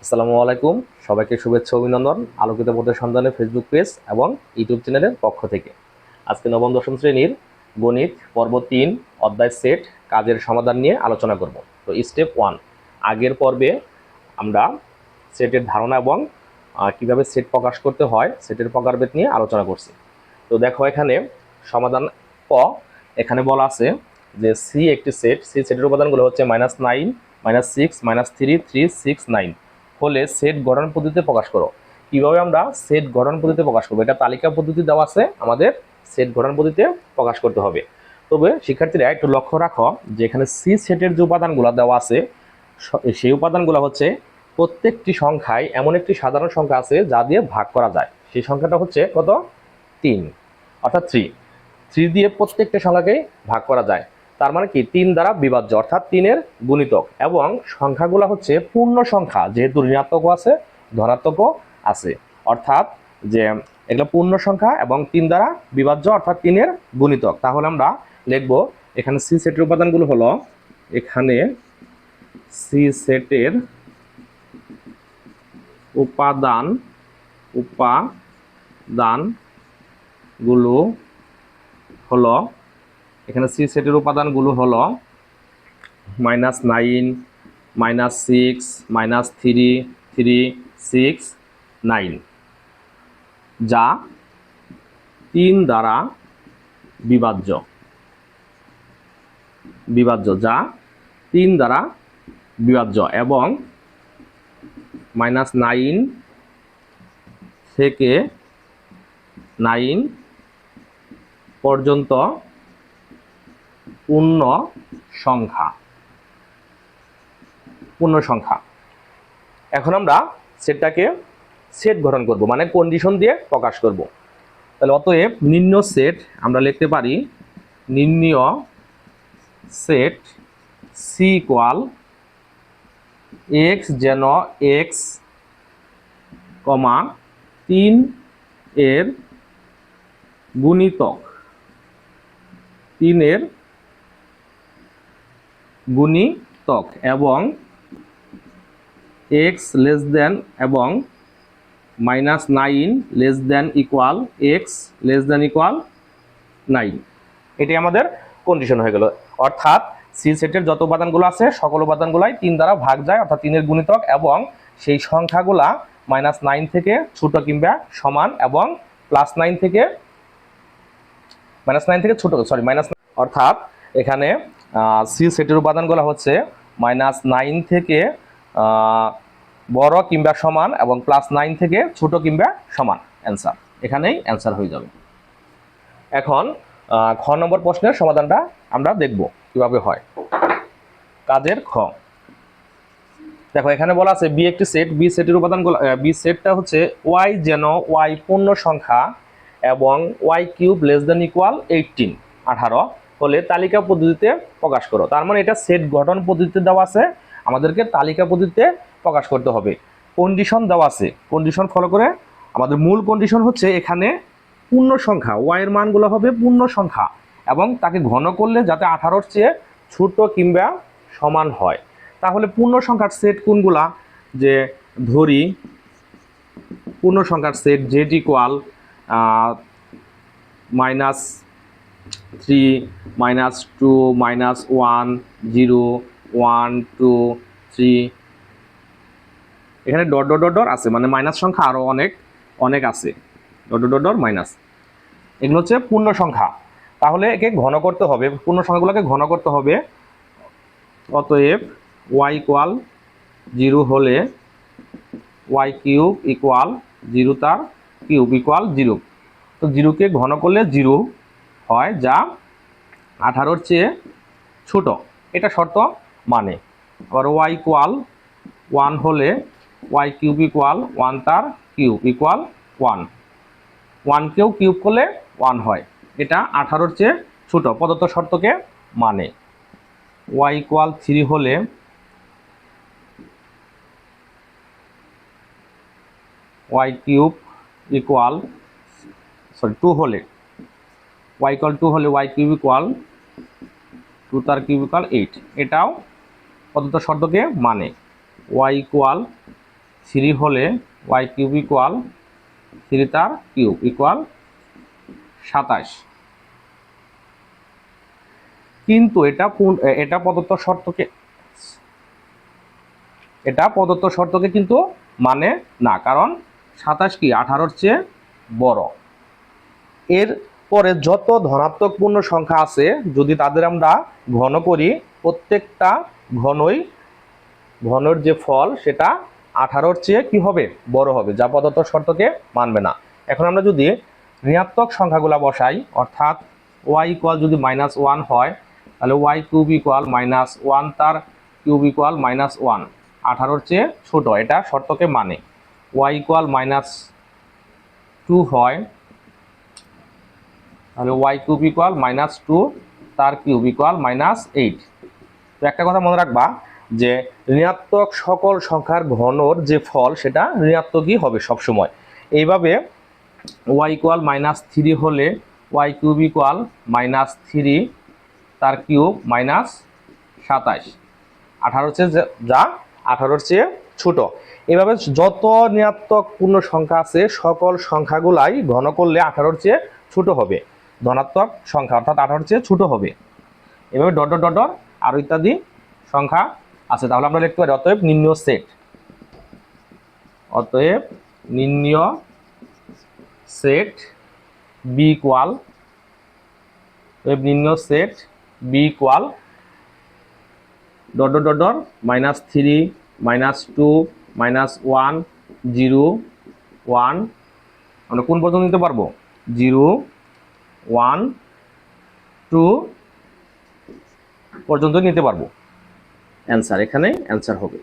আসসালামু আলাইকুম, সবাইকে শুভেচ্ছা অভিনন্দন আলোকিত পথের সন্ধানে ফেসবুক পেজ এবং ইউটিউব চ্যানেলের পক্ষ থেকে। আজকে নবম দশম শ্রেণীর গণিত পর্ব ৩ অধ্যায় সেট কাজের সমাধান নিয়ে আলোচনা করব। তো স্টেপ 1, আগের পর্বে আমরা সেটের ধারণা এবং কিভাবে সেট প্রকাশ করতে হয় সেটের প্রকারভেদ নিয়ে আলোচনা করছি। তো দেখো এখানে সমাধান ক, এখানে বলা আছে যে সি একটি সেট, সি সেটের উপাদানগুলো হচ্ছে -9, -6, -3, 3, 6, 9 হলে সেট গঠন পদ্ধতিতে প্রকাশ করো। কিভাবে আমরা সেট গঠন পদ্ধতিতে প্রকাশ করবো, এটা তালিকা পদ্ধতি দেওয়া আছে, আমাদের সেট গঠন পদ্ধতিতে প্রকাশ করতে হবে। তবে শিক্ষার্থীরা একটু লক্ষ্য রাখো যে এখানে সি সেটের যে উপাদানগুলো দেওয়া আছে সেই উপাদানগুলো হচ্ছে প্রত্যেকটি সংখ্যায় এমন একটি সাধারণ সংখ্যা আছে যা দিয়ে ভাগ করা যায়, সেই সংখ্যাটা হচ্ছে কত? 3, অর্থাৎ 3 দিয়ে প্রত্যেকটা সংখ্যাকে ভাগ করা যায়। তার মানে কি 3 দ্বারা বিভাজ্য, অর্থাৎ 3-এর গুণিতক, এবং সংখ্যাগুলো হচ্ছে পূর্ণ সংখ্যা, যেহেতু ঋণাত্মকও আছে ধনাত্মকও আছে, অর্থাৎ যে এগুলো পূর্ণ সংখ্যা এবং 3 দ্বারা বিভাজ্য, অর্থাৎ 3-এর গুণিতক। তাহলে আমরা লিখব এখানে সি সেটের উপাদানগুলো হলো, এখানে সি সেটের উপাদানগুলো হলো, এখানে সি সেটের উপাদানগুলো হলো -9, -6, -3, 3, 6, 9, যা 3 দ্বারা বিভাজ্য, যা 3 দ্বারা বিভাজ্য, এবং -9 থেকে 9 পর্যন্ত পূর্ণ সংখ্যা। এখন আমরা সেটটাকে সেট গঠন করব, মানে কন্ডিশন দিয়ে প্রকাশ করব। তাহলে অতএব নির্ণয় সেট আমরা লিখতে পারি, নির্ণয় সেট সি ইকুয়াল এক্স, যেন এক্স, 3 এর গুণিতক, 3 এর গুণিতক, এবং এক্স লেস দেন এবং -9 less than equal x less than equal 9। এটি আমাদের কন্ডিশন হয়ে গেল। অর্থাৎ সি সেটের যত উপাদানগুলো আছে সকল উপাদানগুলাই 3 দ্বারা ভাগ যায়, অর্থাৎ 3 এর গুণিতক, এবং সেই সংখ্যাগুলা -9 থেকে ছোট কিংবা সমান, এবং +9 থেকে ছোট, অর্থাৎ এখানে সি সেটের উপাদানগুলো হচ্ছে -9 থেকে বড় কিংবা সমান, এবং +9 থেকে ছোট কিংবা সমান। অ্যান্সার এখানেই অ্যান্সার হয়ে যাবে। এখন খ নম্বর প্রশ্নের সমাধানটা আমরা দেখব কিভাবে হয়। কাজের খ, দেখো এখানে বলা আছে বি একটি সেট, বি সেটের উপাদানগুলো, বি সেটটা হচ্ছে ওয়াই, যেন ওয়াই পূর্ণ সংখ্যা এবং Y cube less than equal 18 হলে তালিকা পদ্ধতিতে প্রকাশ করো। তার মানে এটা সেট গঠন পদ্ধতিতে দেওয়া আছে, আমাদেরকে তালিকা পদ্ধতিতে প্রকাশ করতে হবে। কন্ডিশন দেওয়া আছে, কন্ডিশন ফলো করে আমাদের মূল কন্ডিশন হচ্ছে এখানে পূর্ণ সংখ্যা, ওয়াই এর মানগুলো হবে পূর্ণ সংখ্যা, এবং তাকে ঘন করলে যাতে 18-র চেয়ে ছোট কিংবা সমান হয়। তাহলে পূর্ণ সংখ্যার সেট কোনগুলা, যে ধরি পূর্ণ সংখ্যার সেট জেড ইকুয়াল -3, -2, -1, 0, 1, 2, 3, এখানে ডট ডট ডট ডট আছে, মানে মাইনাস সংখ্যা আরো অনেক আছে, dot dot dot dot minus, এগুলো হচ্ছে পূর্ণ সংখ্যা। তাহলে একে ঘন করতে হবে, পূর্ণ সংখ্যাগুলোকে ঘন করতে হবে। অতএব ওয়াই ইকুয়াল 0 হলে ওয়াই কিউব ইকুয়াল 0, তার কিউব ইকুয়াল 0। তো 0কে ঘন করলে 0 হয়, যা 18-র চেয়ে ছোট, এটা শর্ত মানে। আবার ওয়াই ইকুয়াল 1 হলে ওয়াই কিউব ইকুয়াল 1, তার কিউব ইকুয়াল 1, 1কেও কিউব করলে 1 হয়, এটা 18-র চেয়ে ছোট, প্রদত্ত শর্তকে মানে। ওয়াই ইকুয়াল 3 হলে ওয়াই কিউব ইকুয়াল 2 হলে ওয়াই ইকুয়াল 2 হলে ওয়াই কিউব ইকুয়াল 2, তার কিউব ইকুয়াল 8, এটাও প্রদত্ত শর্তকে মানে। ওয়াই ইকুয়াল 3 হলে ওয়াই কিউব ইকুয়াল 3 তার কিউব ইকুয়াল 27। কিন্তু এটা প্রদত্ত শর্তকে কিন্তু মানে না, কারণ 27 কি 18-র চেয়ে বড়। এর পরে যত ধনাত্মক পূর্ণ সংখ্যা আছে যদি তাদের আমরা ঘন করি, প্রত্যেকটা ঘনের যে ফল সেটা 18-র চেয়ে কি হবে বড় হবে, যা প্রদত্ত শর্তকে মানবে না। এখন আমরা যদি ঋণাত্মক সংখ্যাগুলো বসাই, অর্থাৎ ওয়াই ইকুয়াল যদি -1 হয় তাহলে ওয়াই কিউব ইকুয়াল -1 তার কিউব ইকুয়াল -1, 18-র চেয়ে ছোট, এটা শর্তকে মানে। ওয়াই ইকুয়াল -2 হয় তাহলে ওয়াই কিউব ইকুয়াল -2 তার কিউব ইকুয়াল -8। তো একটা কথা মনে রাখবা যে ঋণাত্মক সকল সংখ্যার ঘনর যে ফল সেটা ঋণাত্মকই হবে সবসময়। এইভাবে ওয়াই ইকুয়াল -3 হলে ওয়াই কিউব ইকুয়াল -3 তার কিউব -27, 18-র চেয়ে যা 18-র চেয়ে ছোট। এভাবে যত ঋণাত্মক পূর্ণ সংখ্যা আছে সকল সংখ্যাগুলাই ঘন করলে 18-র চেয়ে ছোট হবে, ধনাত্মক সংখ্যা অর্থাৎ 18-র চেয়ে ছোট হবে। এভাবে ডট ডট ডট ডট আরো ইত্যাদি সংখ্যা আছে। তাহলে আমরা লিখতে পারি অতএব নির্ণয় set B equal dot dot dot dot -3 -2 -1 0 1, আমরা কোন পর্যন্ত নিতে পারবো 0 1 2 পর্যন্ত নিতে পারবো। অ্যান্সার এখানে অ্যান্সার হবে।